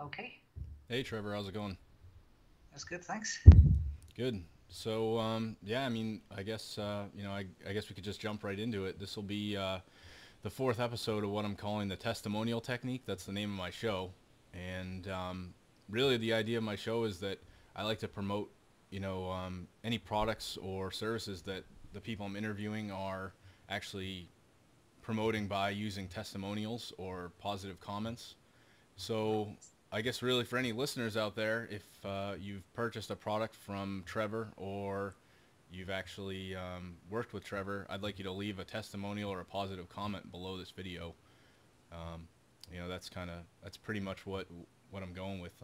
Okay, Hey Trevor, how's it going? that's good, thanks. Good. So yeah, I mean, I guess I guess we could just jump right into it. This will be the fourth episode of what I'm calling the testimonial technique. That's the name of my show, and really the idea of my show is that I like to promote, any products or services that the people I'm interviewing are actually promoting by using testimonials or positive comments. So I guess really for any listeners out there, if you've purchased a product from Trevor or you've actually worked with Trevor, I'd like you to leave a testimonial or a positive comment below this video. Um, that's pretty much what I'm going with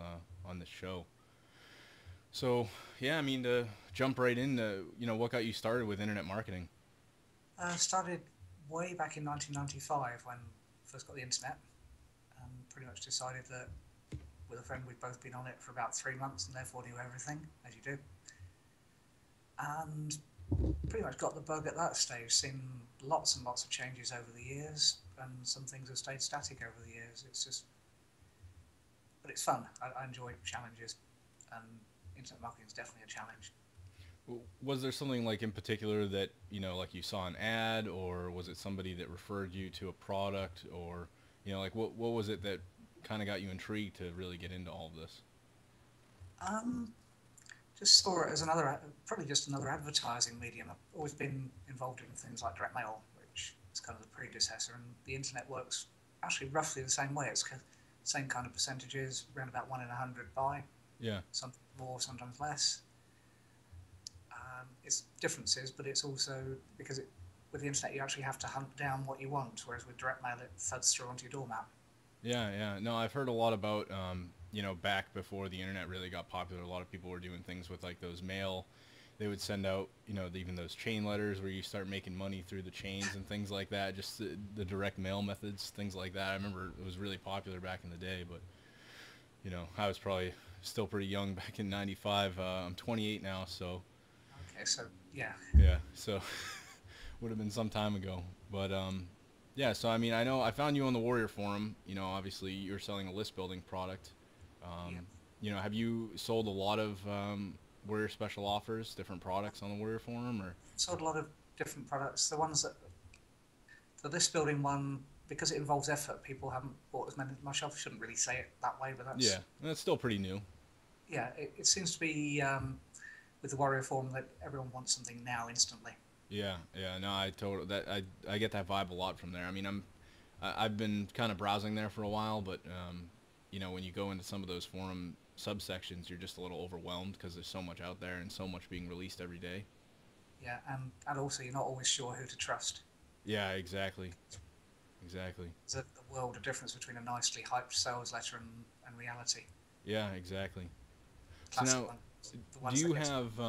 on this show. So yeah, I mean to jump right into what got you started with internet marketing. Started way back in 1995 when I first got the internet, and pretty much decided that with a friend we'd both been on it for about 3 months and therefore knew everything, as you do. And pretty much got the bug at that stage, seen lots and lots of changes over the years, and some things have stayed static over the years. But it's fun. I enjoy challenges, and internet marketing is definitely a challenge. Was there something like in particular that like you saw an ad, or was it somebody that referred you to a product, or like what was it that kind of got you intrigued to really get into all of this? Um, just saw it as probably just another advertising medium. I've always been involved in things like direct mail, which is kind of the predecessor, and the internet works actually roughly the same way. It's same kind of percentages, around about 1 in 100 buy, Yeah. something more, sometimes less. It's differences, but it's also because with the internet you actually have to hunt down what you want, whereas with direct mail it thuds through onto your doormat. Yeah, yeah. No, I've heard a lot about, back before the internet really got popular, a lot of people were doing things with like those mail. They would send out, even those chain letters where you start making money through the chains and things like that. Just the direct mail methods, things like that. I remember it was really popular back in the day, but I was probably still pretty young back in '95. I'm 28 now, so Okay, so yeah, yeah, so would have been some time ago. But yeah, so I mean, I know I found you on the Warrior Forum. Obviously you're selling a list building product. yeah, Have you sold a lot of Warrior special offers, different products on the Warrior Forum, or? sold a lot of different products. The list building one, because it involves effort, people haven't bought as many myself. Shouldn't really say it that way, but Yeah, that's still pretty new. yeah, it seems to be with the warrior form that everyone wants something now instantly. Yeah, yeah, no, I totally that I get that vibe a lot from there. I mean, I've been kind of browsing there for a while, but when you go into some of those forum subsections, you're just a little overwhelmed because there's so much out there and so much being released every day. Yeah, and also you're not always sure who to trust. Yeah, exactly, exactly. There's a world of difference between a nicely hyped sales letter and reality. Yeah, exactly. So Classic now, one, the do ones you that get have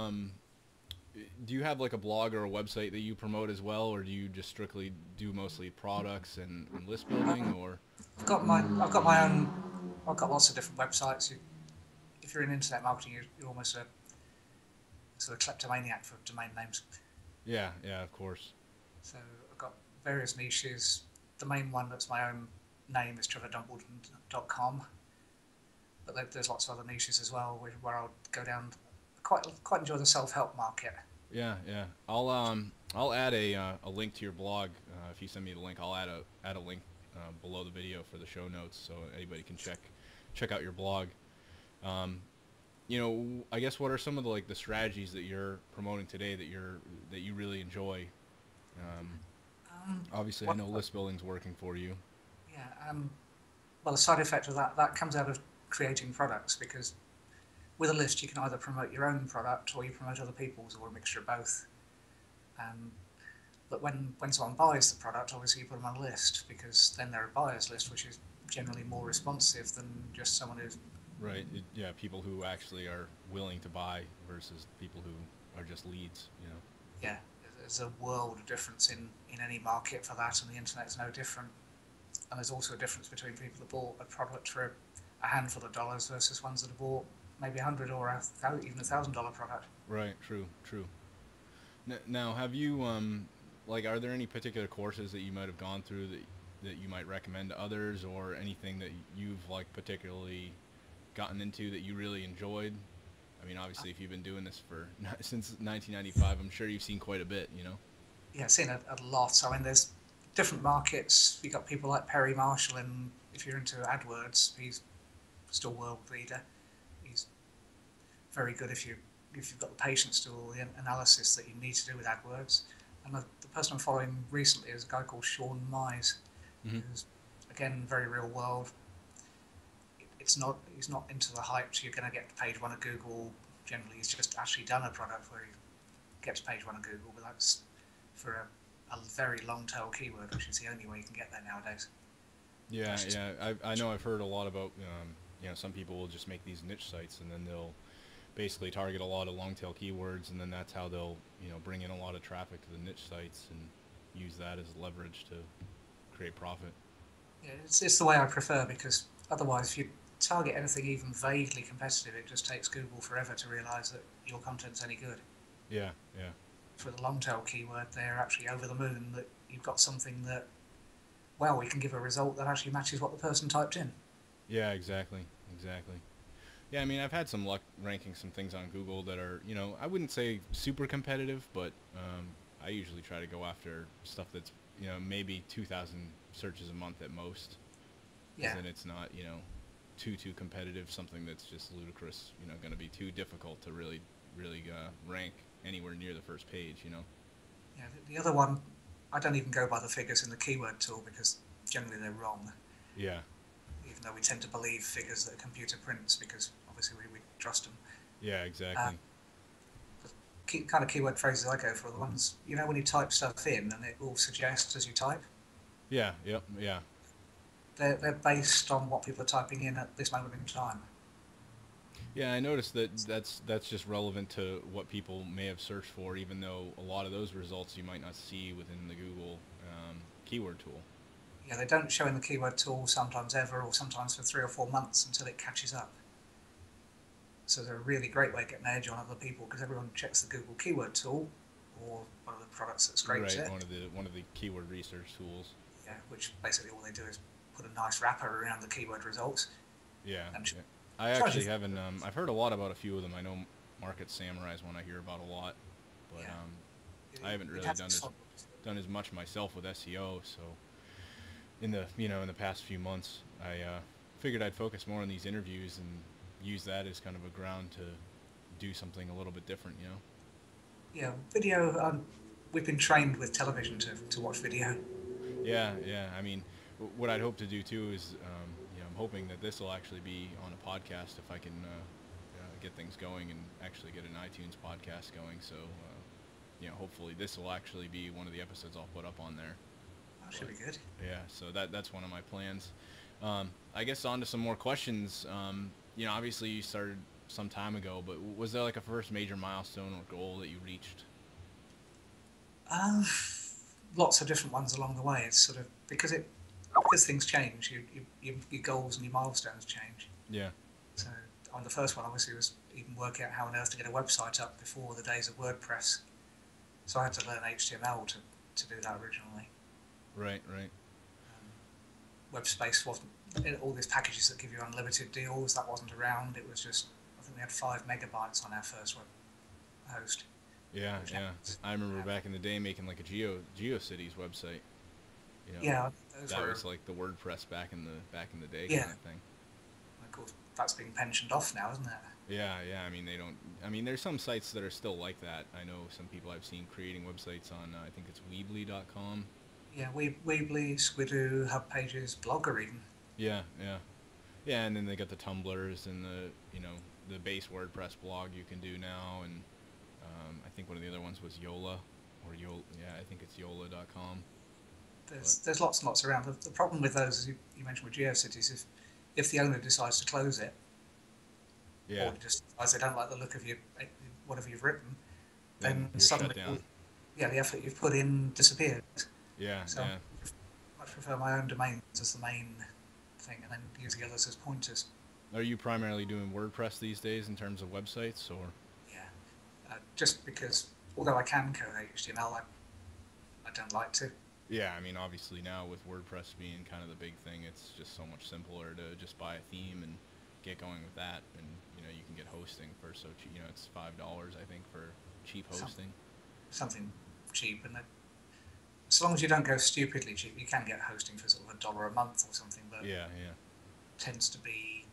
do you have like a blog or a website that you promote as well, or do you just strictly do mostly products and list building, or? I've got my own. I've got lots of different websites. If you're in internet marketing, you're almost a sort of kleptomaniac for domain names. Yeah, yeah, of course. So I've got various niches. The main one that's my own name is trevordumbleton.com, but there's lots of other niches as well where I'll go down. Quite enjoy the self-help market. Yeah, yeah. I'll add a link to your blog. If you send me the link, I'll add a link below the video for the show notes so anybody can check out your blog. Um, I guess what are some of the strategies that you're promoting today that you really enjoy? Um, Obviously, I What? know list building's working for you. Yeah. Well, the side effect of that comes out of creating products because with a list you can either promote your own product or you promote other people's or a mixture of both. Um, but when someone buys the product, obviously you put them on a list because then they're a buyer's list, which is generally more responsive than just someone who's Right. Yeah, people who actually are willing to buy versus people who are just leads. yeah. There's a world of difference in any market for that, and the internet's no different. And there's also a difference between people that bought a product for a handful of dollars versus ones that have bought maybe 100 or even $1,000 product. Right. True. True. Now, have you are there any particular courses that you might have gone through that you might recommend to others, or anything that you've like particularly gotten into that you really enjoyed? I mean, obviously, if you've been doing this for since 1995, I'm sure you've seen quite a bit, you know? Yeah, seen a lot. I mean, there's different markets. You've got people like Perry Marshall, and if you're into AdWords, he's still world leader. He's very good if you've got the patience to do all the analysis that you need to do with AdWords. And the person I'm following recently is a guy called Sean Mize, Mm-hmm. who's again very real world. He's not into the hype. So you're going to get page one of Google. Generally, he's just actually done a product where he gets page one of Google, but that's for a very long tail keyword, which is the only way you can get there nowadays. Yeah, yeah. I know I've heard a lot about, you know, some people will just make these niche sites and then they'll basically target a lot of long tail keywords, and then that's how they'll, you know, bring in a lot of traffic to the niche sites and use that as leverage to create profit. Yeah, it's the way I prefer, because otherwise, if you target anything even vaguely competitive, it just takes Google forever to realise that your content's any good. Yeah, yeah. For the long tail keyword, they're actually over the moon that you've got something that, well, we can give a result that actually matches what the person typed in. Yeah, exactly, exactly. Yeah, I mean, I've had some luck ranking some things on Google that are, you know, I wouldn't say super competitive, but I usually try to go after stuff that's, you know, maybe 2,000 searches a month at most. Yeah. And then it's not, you know, too competitive, something that's just ludicrous, you know, going to be too difficult to really rank anywhere near the first page, you know. Yeah, the other one, I don't even go by the figures in the keyword tool, because generally they're wrong. Yeah. Even though we tend to believe figures that a computer prints, because obviously we trust them. Yeah, exactly. The kind of keyword phrases I go for are the ones, you know, when you type stuff in and it will suggest as you type. Yeah, yep, yeah. They're based on what people are typing in at this moment in time. Yeah, I noticed that that's just relevant to what people may have searched for, even though a lot of those results you might not see within the Google keyword tool. Yeah, they don't show in the keyword tool sometimes ever, or sometimes for 3 or 4 months until it catches up. So they're a really great way of getting an edge on other people, because everyone checks the Google keyword tool or one of the products that scrapes Right, it. one of the keyword research tools. Yeah, which basically all they do is put a nice wrapper around the keyword results. Yeah, And yeah. I actually haven't. I've heard a lot about a few of them. I know Market Samurai is one I hear about a lot, but yeah, I haven't really done as much myself with SEO. So in the past few months, I figured I'd focus more on these interviews and use that as kind of a ground to do something a little bit different. You know. Yeah, video. We've been trained with television to watch video. Yeah, yeah. I mean, what I'd hope to do too is, I'm hoping that this will actually be on a podcast if I can get things going and actually get an iTunes podcast going. So, hopefully this will actually be one of the episodes I'll put up on there. That should be good. Yeah, so that's one of my plans. I guess on to some more questions. Obviously you started some time ago, but was there like a first major milestone or goal that you reached? Lots of different ones along the way. It's sort of because things change. Your goals and your milestones change. Yeah. So on the first one, obviously, was even working out how on earth to get a website up before the days of WordPress. So I had to learn HTML to do that originally. Right. WebSpace wasn't all these packages that give you unlimited deals. That wasn't around. It was just, I think we had 5 megabytes on our first web host. Yeah. I remember back in the day making like a Geocities website. Yeah, that was like the WordPress back in the day yeah. kind of thing. Of course, that's being pensioned off now, isn't it? Yeah. I mean, there's some sites that are still like that. I know some people I've seen creating websites on, I think it's Weebly.com. Yeah, Weebly, Squidoo, Hub Pages, Blogger even. Yeah, and then they got the Tumblrs and the base WordPress blog you can do now, and I think one of the other ones was Yola, I think it's Yola.com. There's lots and lots around. The problem with those, as you mentioned with GeoCities, if the owner decides to close it, or just decides they don't like the look of whatever you've written, then suddenly, the effort you've put in disappears. Yeah, so I much prefer my own domains as the main thing, and then use the others as pointers. Are you primarily doing WordPress these days in terms of websites, or? Yeah, just because although I can code HTML, I don't like to. Yeah, I mean, obviously now with WordPress being kind of the big thing, it's just so much simpler to just buy a theme and get going with that, and you know, you can get hosting for so cheap. You know, it's $5 I think for cheap hosting. Something cheap, and as long as you don't go stupidly cheap, you can get hosting for sort of $1 a month or something. But Yeah. tends to be,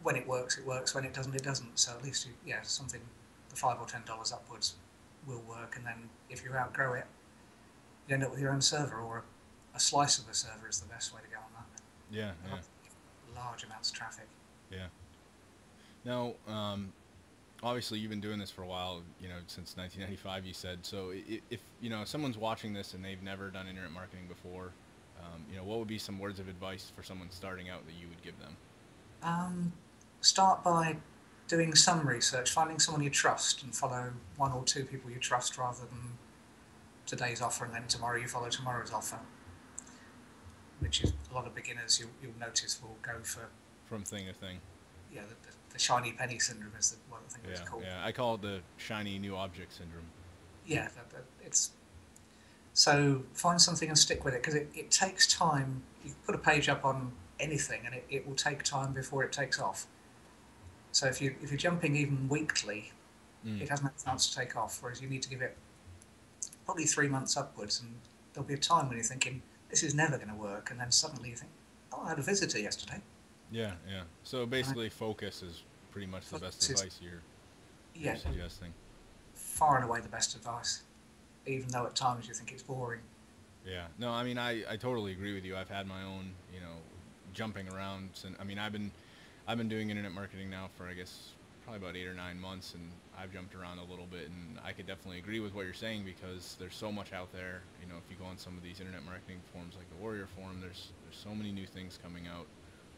when it works, it works. When it doesn't, it doesn't. So at least something, the $5 or $10 upwards will work. And then if you outgrow it, you end up with your own server, or a slice of a server is the best way to go on that. Yeah. Large amounts of traffic. Yeah. Now, obviously you've been doing this for a while, you know, since 1995 you said. So if you know, someone's watching this and they've never done internet marketing before, you know, what would be some words of advice for someone starting out that you would give them? Start by doing some research, finding someone you trust, and follow one or two people you trust rather than today's offer and then tomorrow you follow tomorrow's offer, which is a lot of beginners you'll notice will go for From thing to thing. Yeah, the shiny penny syndrome is one of the things it's called. Yeah, I call it the shiny new object syndrome. Yeah, it's so find something and stick with it, because it takes time. You put a page up on anything and it will take time before it takes off. So if you're jumping even weekly, it hasn't had a chance to take off, whereas you need to give it probably 3 months upwards, and there'll be a time when you're thinking, this is never going to work, and then suddenly you think, oh, I had a visitor yesterday. Yeah. So basically focus is pretty much the best advice you're suggesting. Far and away the best advice, even though at times you think it's boring. Yeah. No, I mean, I totally agree with you. I've had my own, you know, jumping around. I mean, I've been doing internet marketing now for, I guess, probably about 8 or 9 months, and I've jumped around a little bit, and I could definitely agree with what you're saying, because there's so much out there. You know, if you go on some of these internet marketing forums like the Warrior Forum, there's so many new things coming out.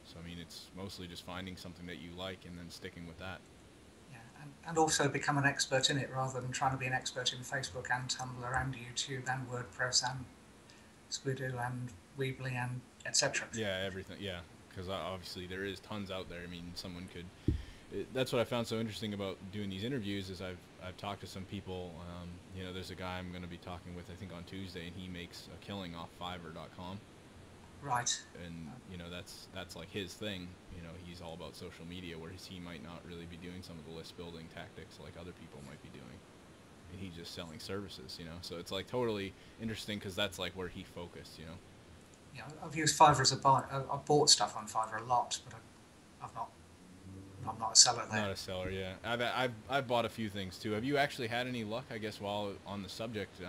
So, I mean, it's mostly just finding something that you like and then sticking with that. Yeah, and also become an expert in it, rather than trying to be an expert in Facebook and Tumblr and YouTube and WordPress and Squidoo and Weebly and etc. Yeah, everything. Yeah, because obviously there is tons out there. I mean, someone could... That's what I found so interesting about doing these interviews is I've talked to some people. You know, there's a guy I'm going to be talking with, I think, on Tuesday, and he makes a killing off Fiverr.com. Right. And you know, that's like his thing. You know, he's all about social media, whereas he might not really be doing some of the list building tactics like other people might be doing. And he's just selling services, you know. So it's like totally interesting, because that's like where he focused, you know. Yeah, I've used Fiverr as a buy. I've bought stuff on Fiverr a lot, but I'm not a seller there. Not a seller, yeah. I've bought a few things too. Have you actually had any luck? I guess while on the subject,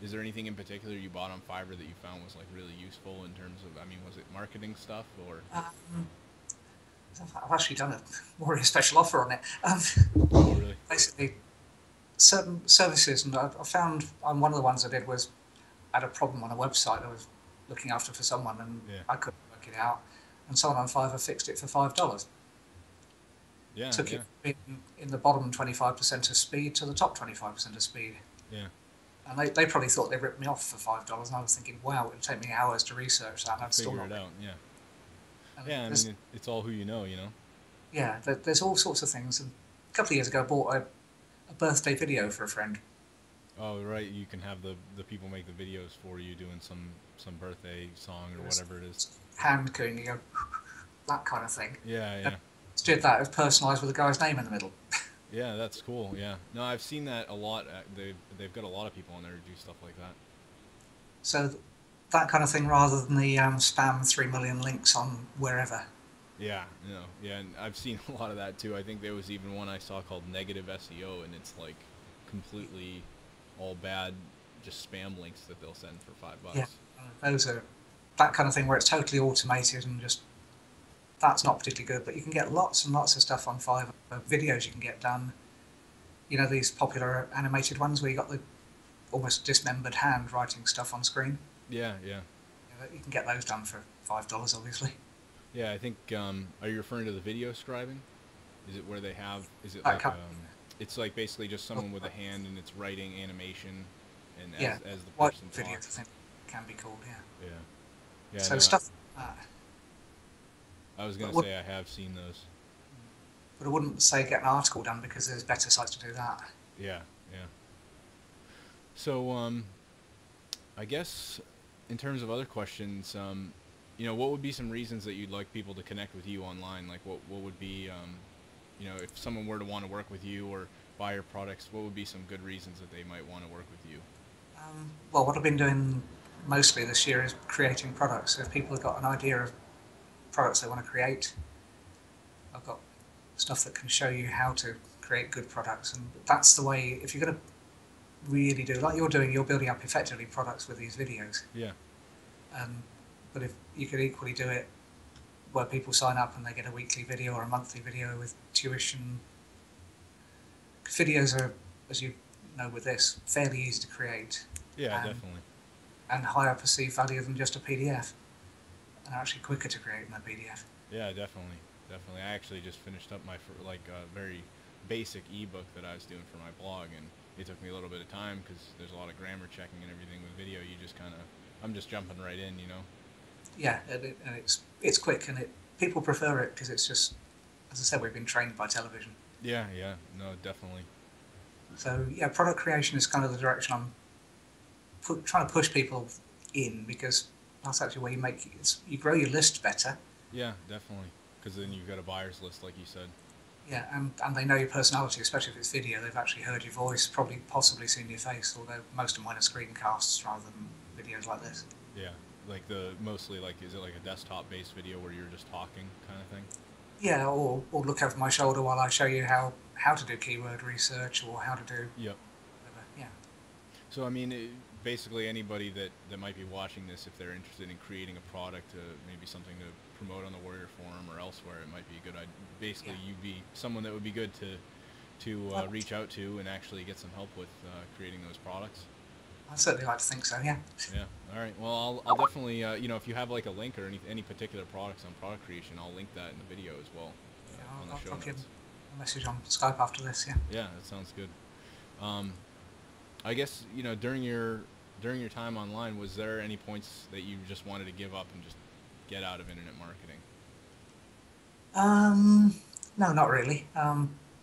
is there anything in particular you bought on Fiverr that you found was like really useful in terms of? I mean, was it marketing stuff or? I've actually done a Warrior special offer on it. Oh, really? Basically, certain services, and I found on one of the ones I did was I had a problem on a website I was looking after for someone, and I couldn't work it out, and someone on Fiverr fixed it for $5. Yeah. Took it in the bottom 25% of speed to the top 25% of speed. Yeah. And they probably thought they ripped me off for $5, and I was thinking, wow, it'll take me hours to research that, and I'd still not figure it out. Yeah. And yeah, I mean, it's all who you know, you know. Yeah, there's all sorts of things. And a couple of years ago, I bought a birthday video for a friend. Oh, right. You can have the people make the videos for you doing some birthday song or whatever it is. Hand cooing, you go, that kind of thing. Yeah. And did that. It was personalised with a guy's name in the middle. Yeah, that's cool. Yeah. No, I've seen that a lot. They've got a lot of people on there who do stuff like that. So that kind of thing, rather than the spam 3 million links on wherever. Yeah, yeah, and I've seen a lot of that too. I think there was even one I saw called negative SEO, and it's like completely all bad, just spam links that they'll send for $5. Yeah, those are that kind of thing where it's totally automated and just that's not particularly good. But you can get lots and lots of stuff on Fiverr. Videos you can get done. You know, these popular animated ones where you got the almost dismembered hand writing stuff on screen. Yeah. You can get those done for $5, obviously. Yeah, I think. Are you referring to the video scribing? Is it where they have? Is it like? It's like basically just someone with a hand and it's writing animation, and as the person videos, talks. I think can be called. Yeah. So stuff like that. I was going to say I have seen those. But I wouldn't say get an article done because there's better sites to do that. Yeah. So I guess in terms of other questions, what would be some reasons that you'd like people to connect with you online? Like what would be, if someone were to want to work with you or buy your products, what would be some good reasons that they might want to work with you? Well, what I've been doing mostly this year is creating products. So if people have got an idea of products they want to create, I've got stuff that can show you how to create good products. And that's the way, if you're going to really do like you're doing, you're building up effectively products with these videos. Yeah. But if you could equally do it where people sign up and they get a weekly video or a monthly video with tuition. Videos are, as you know with this, fairly easy to create. Yeah, definitely. And higher perceived value than just a PDF. And actually quicker to create than a PDF. Yeah, definitely. Definitely. I actually just finished up my very basic ebook that I was doing for my blog, and it took me a little bit of time because there's a lot of grammar checking and everything with video. I'm just jumping right in, Yeah, and it's quick, and people prefer it because it's just, as I said, we've been trained by television. Yeah, no, definitely. So yeah, product creation is kind of the direction I'm trying to push people in, because that's actually where you grow your list better. Yeah, definitely, because then you've got a buyer's list, like you said. Yeah, and they know your personality, especially if it's video. They've actually heard your voice, possibly seen your face, although most of mine are screencasts rather than videos like this. Yeah, mostly is it like a desktop-based video where you're just talking kind of thing? Yeah, or look over my shoulder while I show you how to do keyword research or how to do. Yep. Whatever. Yeah. So I mean, basically anybody that might be watching this, if they're interested in creating a product, maybe something to promote on the Warrior Forum or elsewhere, it might be a good idea. Basically, you'd be someone that would be good to reach out to and actually get some help with creating those products. I'd certainly like to think so. Yeah. Yeah. All right. Well, I'll definitely if you have like a link or any particular products on product creation, I'll link that in the video as well. On the show I'll give notes. a message on Skype after this. Yeah. Yeah, that sounds good. I guess during your time online, was there any points that you just wanted to give up and just get out of internet marketing? No, not really.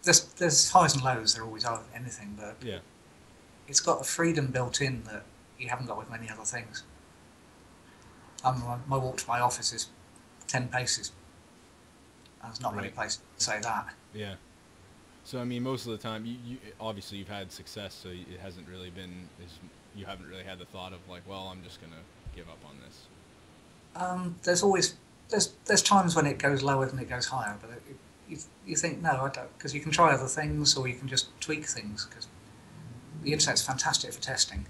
There's highs and lows. There always are anything, but yeah, it's got a freedom built in that you haven't got with many other things. My walk to my office is 10 paces. There's not many places to say that. Yeah. So I mean, most of the time, you obviously you've had success, so it hasn't really been you haven't really had the thought of like, well, I'm just gonna give up on this. There's times when it goes lower than it goes higher, but you think no, I don't, because you can try other things or you can just tweak things, because the internet's fantastic for testing.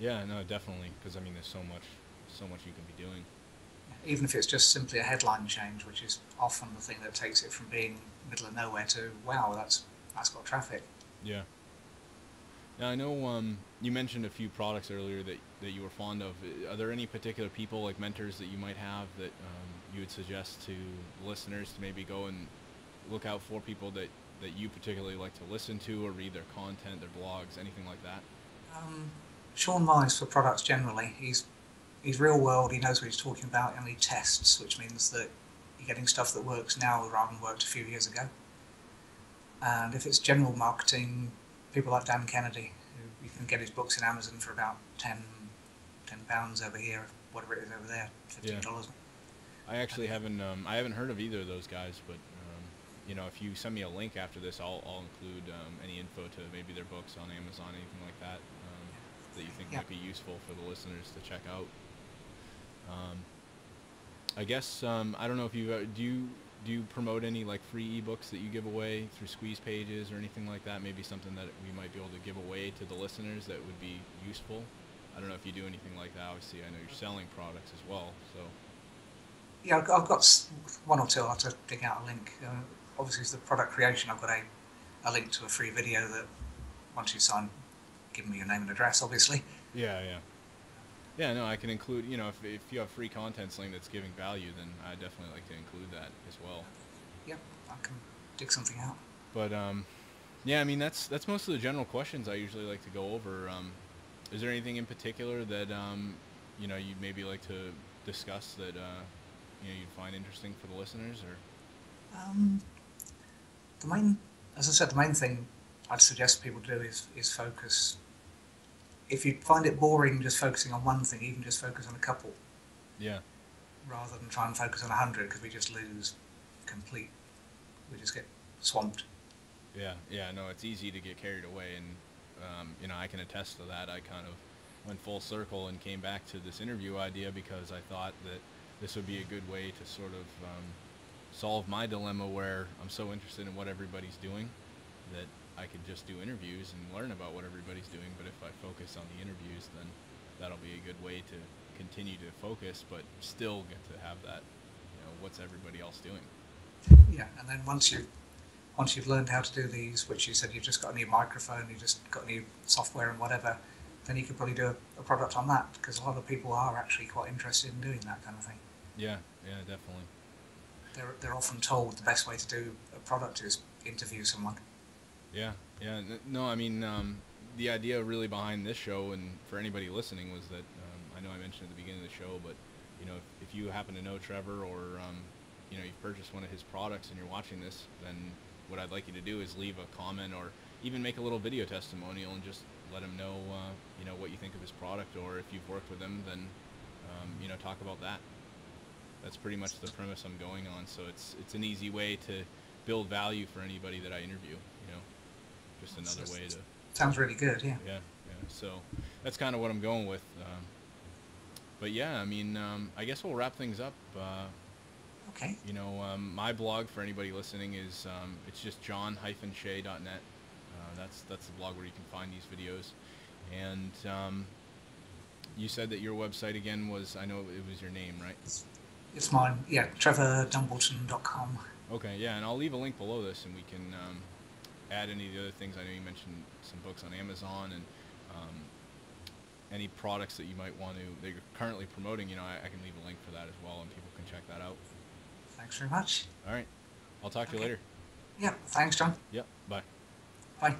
Yeah, no, definitely, because I mean, there's so much you can be doing. Even if it's just simply a headline change, which is often the thing that takes it from being middle of nowhere to wow, that's got traffic. Yeah. Now I know you mentioned a few products earlier that you were fond of. Are there any particular people, like mentors, that you might have that you would suggest to listeners to maybe go and look out for, people that you particularly like to listen to or read their content, their blogs, anything like that? Sean Mize for products generally. He's real world, he knows what he's talking about, and he tests, which means that you're getting stuff that works now rather than worked a few years ago. And if it's general marketing, people like Dan Kennedy, who you can get his books in Amazon for about £10 over here, whatever it is over there, $15. Yeah. I actually haven't heard of either of those guys, but if you send me a link after this, I'll include any info to maybe their books on Amazon, anything like that, that you think might be useful for the listeners to check out. I guess I don't know if you do you promote any like free ebooks that you give away through squeeze pages or anything like that? Maybe something that we might be able to give away to the listeners that would be useful. I don't know if you do anything like that. Obviously, I know you're selling products as well, so. Yeah, I've got one or two. I'll have to dig out a link. Obviously, it's the product creation. I've got a link to a free video that once you sign, give me your name and address, obviously. Yeah. Yeah, no, I can include, if you have free content something that's giving value, then I definitely like to include that as well. Yep, I can dig something out. But, yeah, I mean, that's most of the general questions I usually like to go over. Is there anything in particular that, you'd maybe like to discuss that, you'd find interesting for the listeners, or? As I said, the main thing I'd suggest people do is focus. If you find it boring just focusing on one thing, even just focus on a couple. Yeah. rather than try and focus on 100, because we just lose we just get swamped. Yeah, no, it's easy to get carried away, and you know, I can attest to that. I kind of went full circle and came back to this interview idea because I thought that this would be a good way to sort of solve my dilemma where I'm so interested in what everybody's doing that I could just do interviews and learn about what everybody's doing. But if I focus on the interviews, then that'll be a good way to continue to focus, but still get to have that, you know, what's everybody else doing. Yeah, and then once you've learned how to do these, which you said you've just got a new microphone, you just got new software and whatever, then you could probably do a product on that, because a lot of people are actually quite interested in doing that kind of thing. Yeah, definitely. They're often told the best way to do a product is interview someone. Yeah. No, I mean, the idea really behind this show, and for anybody listening, was that I know I mentioned at the beginning of the show, but you know, if you happen to know Trevor, or you know, you've purchased one of his products and you're watching this, then what I'd like you to do is leave a comment or even make a little video testimonial and just let him know, you know, what you think of his product, or if you've worked with him, then you know, talk about that. That's pretty much the premise I'm going on. So it's an easy way to build value for anybody that I interview. You know, just another way to. Sounds really good. Yeah. Yeah. So that's kind of what I'm going with. But yeah, I mean, I guess we'll wrap things up. Okay. You know, my blog for anybody listening is it's just john-shea.net. That's the blog where you can find these videos. And you said that your website again was, I know it was your name, right? It's mine. Yeah, trevordumbleton.com. Okay, yeah, and I'll leave a link below this, and we can add any of the other things. I know you mentioned some books on Amazon, and any products that you might want to, that you're currently promoting, you know, I can leave a link for that as well, and people can check that out. Thanks very much. All right. I'll talk to you later. Yeah, thanks, John. Yep, bye. Bye.